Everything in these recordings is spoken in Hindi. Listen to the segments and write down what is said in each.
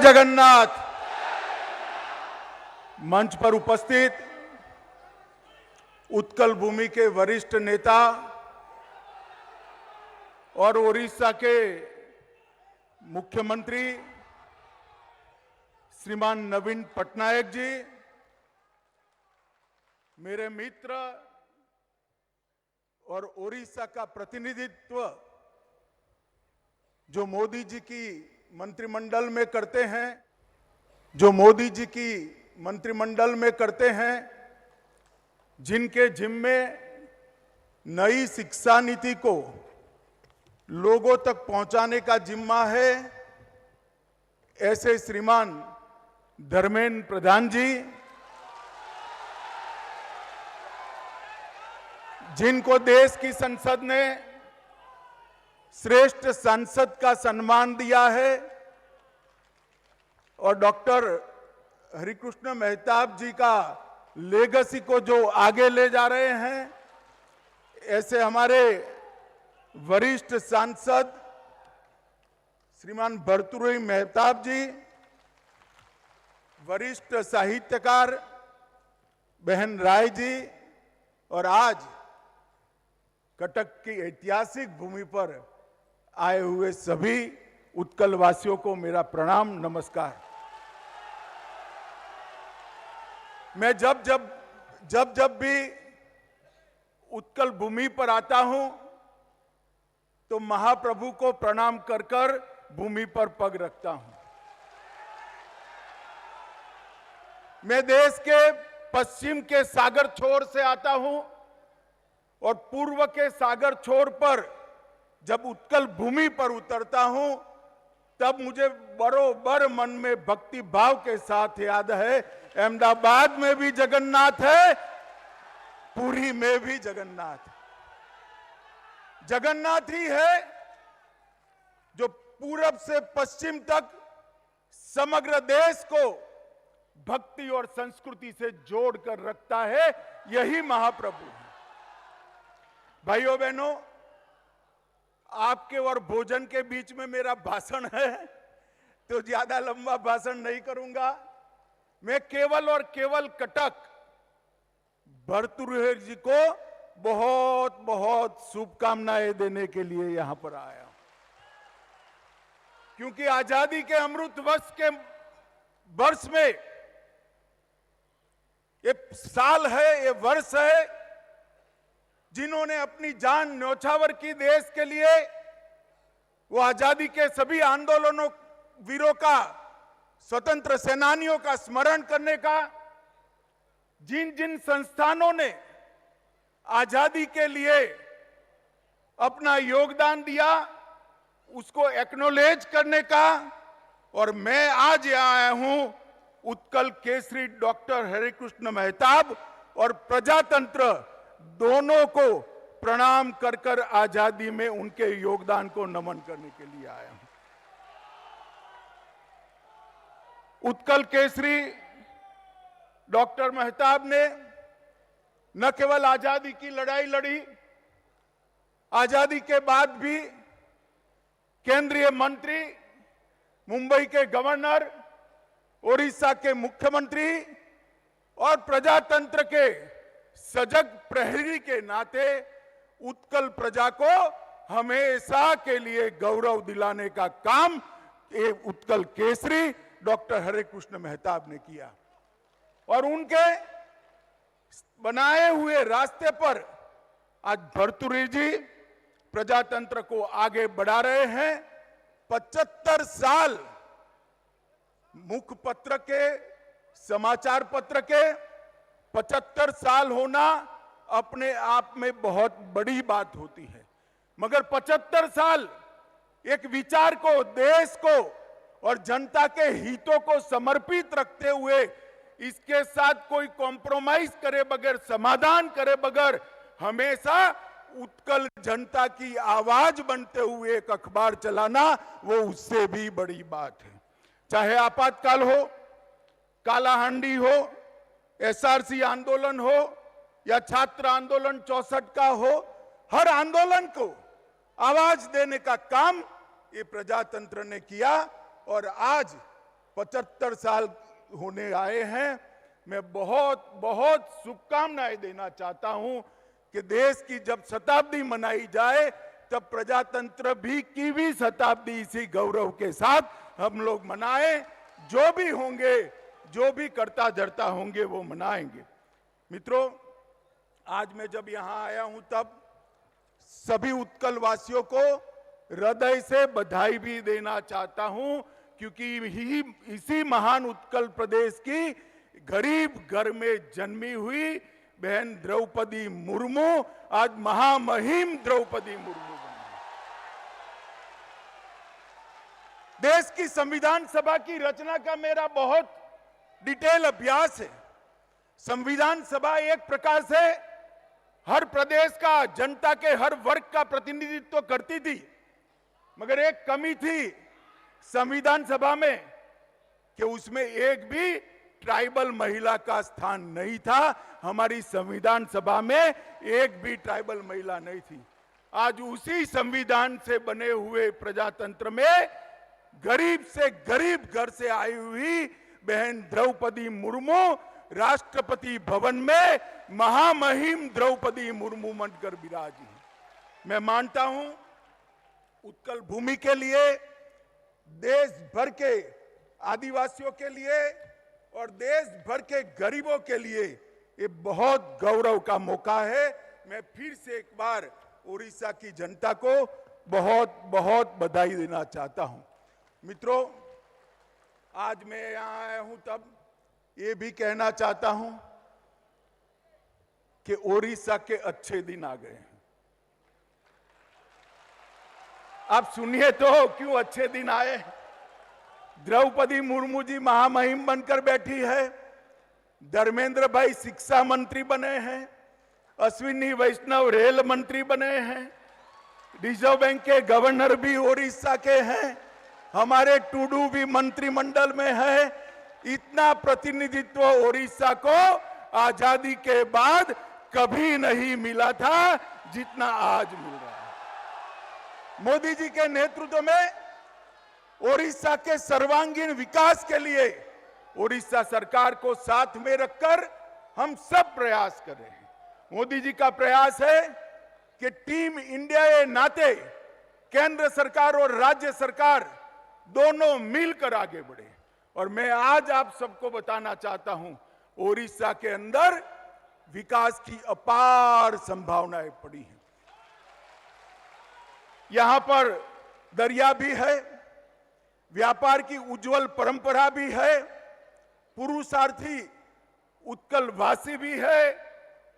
जगन्नाथ। मंच पर उपस्थित उत्कल भूमि के वरिष्ठ नेता और ओडिशा के मुख्यमंत्री श्रीमान नवीन पटनायक जी, मेरे मित्र और ओडिशा का प्रतिनिधित्व जो मोदी जी की मंत्रिमंडल में करते हैं, जो मोदी जी की मंत्रिमंडल में करते हैं, जिनके जिम्मे नई शिक्षा नीति को लोगों तक पहुंचाने का जिम्मा है, ऐसे श्रीमान धर्मेंद्र प्रधान जी, जिनको देश की संसद ने श्रेष्ठ सांसद का सम्मान दिया है, और डॉक्टर हरिकृष्ण मेहताब जी का लेगेसी को जो आगे ले जा रहे हैं, ऐसे हमारे वरिष्ठ सांसद श्रीमान भर्तृहरि मेहताब जी, वरिष्ठ साहित्यकार बहन राय जी, और आज कटक की ऐतिहासिक भूमि पर आए हुए सभी उत्कल वासियों को मेरा प्रणाम, नमस्कार। मैं जब जब भी उत्कल भूमि पर आता हूं तो महाप्रभु को प्रणाम कर कर भूमि पर पग रखता हूं। मैं देश के पश्चिम के सागर छोर से आता हूं और पूर्व के सागर छोर पर जब उत्कल भूमि पर उतरता हूं तब मुझे बरोबर मन में भक्ति भाव के साथ याद है, अहमदाबाद में भी जगन्नाथ है, पुरी में भी जगन्नाथ। जगन्नाथ ही है जो पूरब से पश्चिम तक समग्र देश को भक्ति और संस्कृति से जोड़कर रखता है, यही महाप्रभु है। भाइयों बहनों, आपके और भोजन के बीच में मेरा भाषण है, तो ज्यादा लंबा भाषण नहीं करूंगा। मैं केवल और केवल कटक भर्तृहरि जी को बहुत बहुत शुभकामनाएं देने के लिए यहां पर आया हूं, क्योंकि आजादी के अमृत वर्ष में ये साल है, ये वर्ष है, जिन्होंने अपनी जान न्योछावर की देश के लिए, वो आजादी के सभी आंदोलनों वीरों का, स्वतंत्र सेनानियों का स्मरण करने का, जिन जिन संस्थानों ने आजादी के लिए अपना योगदान दिया, उसको एक्नॉलेज करने का। और मैं आज यहां आया हूं उत्कल केसरी डॉक्टर हरिकृष्ण मेहताब और प्रजातंत्र दोनों को प्रणाम कर कर आजादी में उनके योगदान को नमन करने के लिए आया हूं। उत्कल केसरी डॉक्टर मेहताब ने न केवल आजादी की लड़ाई लड़ी, आजादी के बाद भी केंद्रीय मंत्री, मुंबई के गवर्नर, ओडिशा के मुख्यमंत्री और प्रजातंत्र के सजग प्रहरी के नाते उत्कल प्रजा को हमेशा के लिए गौरव दिलाने का काम ये उत्कल केसरी डॉक्टर हरिकृष्ण मेहताब ने किया। और उनके बनाए हुए रास्ते पर आज भर्तृहरि जी प्रजातंत्र को आगे बढ़ा रहे हैं। 75 साल मुखपत्र के, समाचार पत्र के 75 साल होना अपने आप में बहुत बड़ी बात होती है, मगर 75 साल एक विचार को, देश को और जनता के हितों को समर्पित रखते हुए, इसके साथ कोई कॉम्प्रोमाइज करे बगैर, समाधान करे बगैर, हमेशा उत्कल जनता की आवाज बनते हुए एक अखबार चलाना, वो उससे भी बड़ी बात है। चाहे आपातकाल हो, कालाहांडी हो, एसआरसी आंदोलन हो या छात्र आंदोलन 64 का हो, हर आंदोलन को आवाज देने का काम ये प्रजातंत्र ने किया। और आज 75 साल होने आए हैं। मैं बहुत बहुत शुभकामनाएं देना चाहता हूं कि देश की जब शताब्दी मनाई जाए तब प्रजातंत्र की भी शताब्दी इसी गौरव के साथ हम लोग मनाएं। जो भी होंगे, जो भी करता धरता होंगे, वो मनाएंगे। मित्रों, आज मैं जब यहां आया हूं तब सभी उत्कल वासियों को हृदय से बधाई भी देना चाहता हूं, क्योंकि इसी महान उत्कल प्रदेश की गरीब घर में जन्मी हुई बहन द्रौपदी मुर्मू आज महामहिम द्रौपदी मुर्मू बनी। देश की संविधान सभा की रचना का मेरा बहुत डिटेल अभ्यास है। संविधान सभा एक प्रकार से हर प्रदेश का, जनता के हर वर्ग का प्रतिनिधित्व करती थी, मगर एक कमी थी संविधान सभा में कि उसमें एक भी ट्राइबल महिला का स्थान नहीं था। हमारी संविधान सभा में एक भी ट्राइबल महिला नहीं थी। आज उसी संविधान से बने हुए प्रजातंत्र में गरीब से गरीब घर से आई हुई बहन द्रौपदी मुर्मू राष्ट्रपति भवन में महामहिम द्रौपदी मुर्मू बनकर विराजी। मैं मानता हूं उत्कल भूमि के लिए, देश भर के आदिवासियों के लिए और देश भर के गरीबों के लिए ये बहुत गौरव का मौका है। मैं फिर से एक बार उड़ीसा की जनता को बहुत बहुत बधाई देना चाहता हूं। मित्रों, आज मैं यहां आया हूं तब ये भी कहना चाहता हूं कि उड़ीसा के अच्छे दिन आ गए हैं। आप सुनिए तो क्यों अच्छे दिन आए। द्रौपदी मुर्मू जी महामहिम बनकर बैठी है, धर्मेंद्र भाई शिक्षा मंत्री बने हैं, अश्विनी वैष्णव रेल मंत्री बने हैं, रिजर्व बैंक के गवर्नर भी उड़ीसा के हैं, हमारे टूडू भी मंत्रिमंडल में है। इतना प्रतिनिधित्व उड़ीसा को आजादी के बाद कभी नहीं मिला था जितना आज मिल रहा है। मोदी जी के नेतृत्व में उड़ीसा के सर्वांगीण विकास के लिए उड़ीसा सरकार को साथ में रखकर हम सब प्रयास कर रहे हैं। मोदी जी का प्रयास है कि टीम इंडिया के नाते केंद्र सरकार और राज्य सरकार दोनों मिलकर आगे बढ़े। और मैं आज आप सबको बताना चाहता हूं, उड़ीसा के अंदर विकास की अपार संभावनाएं पड़ी हैं। यहां पर दरिया भी है, व्यापार की उज्जवल परंपरा भी है, पुरुषार्थी उत्कल वासी भी है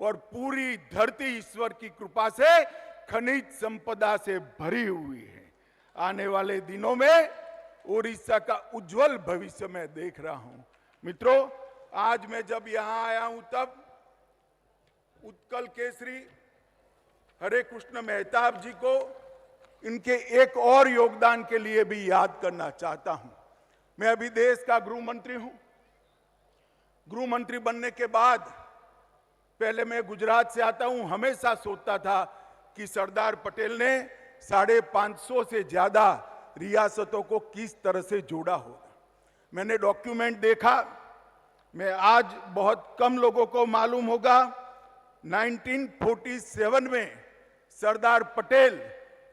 और पूरी धरती ईश्वर की कृपा से खनिज संपदा से भरी हुई है। आने वाले दिनों में उड़ीसा का उज्जवल भविष्य मैं देख रहा हूं। मित्रों, आज मैं जब यहां आया हूं तब उत्कल केसरी हरे कृष्ण मेहताब जी को इनके एक और योगदान के लिए भी याद करना चाहता हूं। मैं अभी देश का गृह मंत्री हूं। गृह मंत्री बनने के बाद पहले मैं गुजरात से आता हूं, हमेशा सोचता था कि सरदार पटेल ने 550 से ज्यादा रियासतों को किस तरह से जोड़ा होगा। मैंने डॉक्यूमेंट देखा, मैं आज बहुत कम लोगों को मालूम होगा, 1947 में सरदार पटेल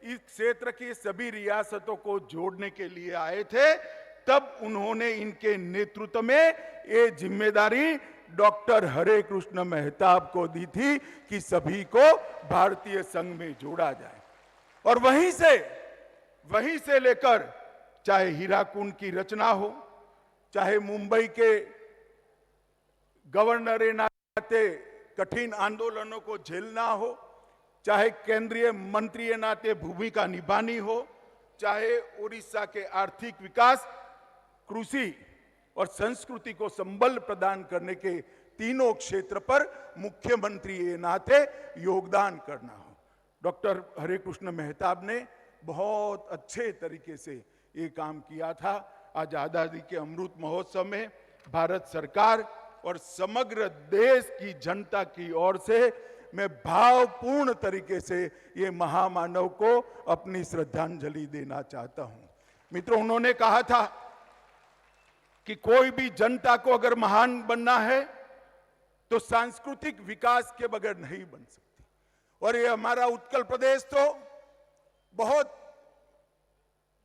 इस क्षेत्र की सभी रियासतों को जोड़ने के लिए आए थे। तब उन्होंने इनके नेतृत्व में ये जिम्मेदारी डॉक्टर हरे कृष्ण मेहताब को दी थी कि सभी को भारतीय संघ में जोड़ा जाए। और वहीं से लेकर चाहे हीराकुंड की रचना हो, चाहे मुंबई के गवर्नर के नाते कठिन आंदोलनों को झेलना हो, चाहे केंद्रीय मंत्री के नाते भूमिका निभानी हो, चाहे उड़ीसा के आर्थिक विकास, कृषि और संस्कृति को संबल प्रदान करने के तीनों क्षेत्र पर मुख्यमंत्री के नाते योगदान करना हो। डॉक्टर हरे कृष्ण मेहताब ने बहुत अच्छे तरीके से ये काम किया था। आज आजादी के अमृत महोत्सव में भारत सरकार और समग्र देश की जनता की ओर से मैं भावपूर्ण तरीके से ये महामानव को अपनी श्रद्धांजलि देना चाहता हूं। मित्रों, उन्होंने कहा था कि कोई भी जनता को अगर महान बनना है तो सांस्कृतिक विकास के बगैर नहीं बन सकती। और ये हमारा उत्कल प्रदेश तो बहुत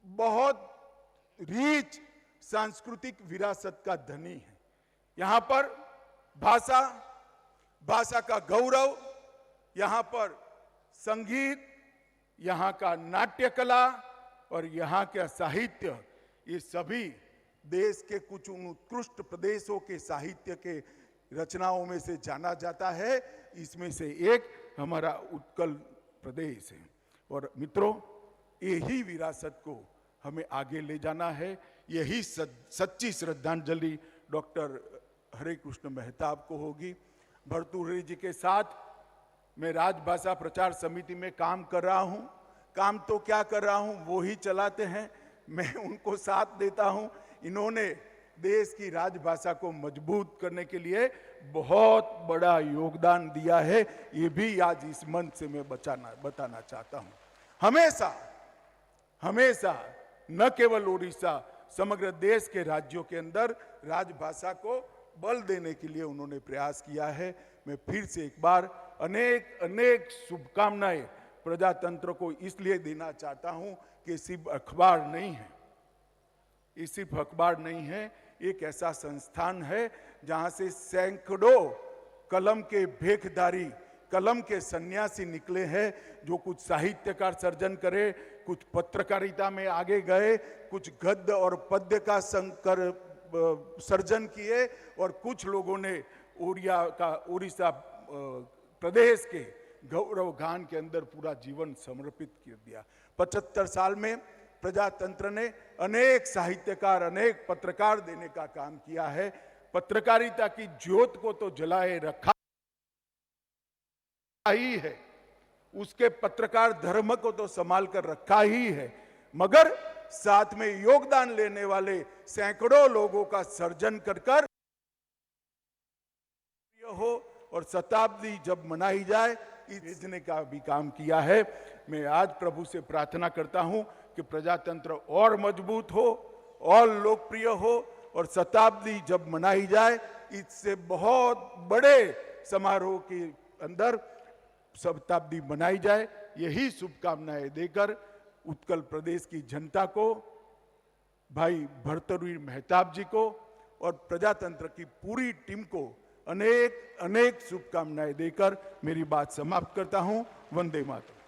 बहुत रीच सांस्कृतिक विरासत का धनी है। यहां पर भाषा का गौरव, यहां पर संगीत, यहां का नाट्य कला और यहां का साहित्य, ये सभी देश के कुछ उत्कृष्ट प्रदेशों के साहित्य के रचनाओं में से जाना जाता है। इसमें से एक हमारा उत्कल प्रदेश है। और मित्रों, यही विरासत को हमें आगे ले जाना है। यही सच्ची श्रद्धांजलि डॉक्टर हरे कृष्ण मेहताब को होगी। भर्तृहरि जी के साथ मैं राजभाषा प्रचार समिति में काम कर रहा हूं। काम तो क्या कर रहा हूं, वो ही चलाते हैं, मैं उनको साथ देता हूं। इन्होंने देश की राजभाषा को मजबूत करने के लिए बहुत बड़ा योगदान दिया है। ये भी आज इस मंच से मैं बताना चाहता हूं। हमेशा न केवल उड़ीसा, समग्र देश के राज्यों के अंदर राजभाषा को बल देने के लिए उन्होंने प्रयास किया है। मैं फिर से एक बार अनेक शुभकामनाएं प्रजातंत्र को इसलिए देना चाहता हूं कि सिर्फ अखबार नहीं है, ये सिर्फ अखबार नहीं है, एक ऐसा संस्थान है जहां से सैकड़ों कलम के भेखधारी, कलम के सन्यासी निकले हैं, जो कुछ साहित्यकार सर्जन करे, कुछ पत्रकारिता में आगे गए, कुछ गद्य और पद्य का सर्जन किए, और कुछ लोगों ने उड़ीसा प्रदेश के गौरव गान के अंदर पूरा जीवन समर्पित कर दिया। 75 साल में प्रजातंत्र ने अनेक साहित्यकार, अनेक पत्रकार देने का काम किया है। पत्रकारिता की ज्योत को तो जलाए रखा ही है, उसके पत्रकार धर्म को तो संभाल कर रखा ही है, मगर साथ में योगदान लेने वाले सैकड़ों लोगों का सर्जन कर हो और शताब्दी जब मनाई जाए, भेजने का भी काम किया है। मैं आज प्रभु से प्रार्थना करता हूं कि प्रजातंत्र और मजबूत हो, और लोकप्रिय हो, और शताब्दी जब मनाई जाए, इससे बहुत बड़े समारोह के अंदर शताब्दी मनाई जाए। यही शुभकामनाएं देकर उत्कल प्रदेश की जनता को, भाई भर्तृहरि मेहताब जी को और प्रजातंत्र की पूरी टीम को अनेक शुभकामनाएं देकर मेरी बात समाप्त करता हूं। वंदे मातरम।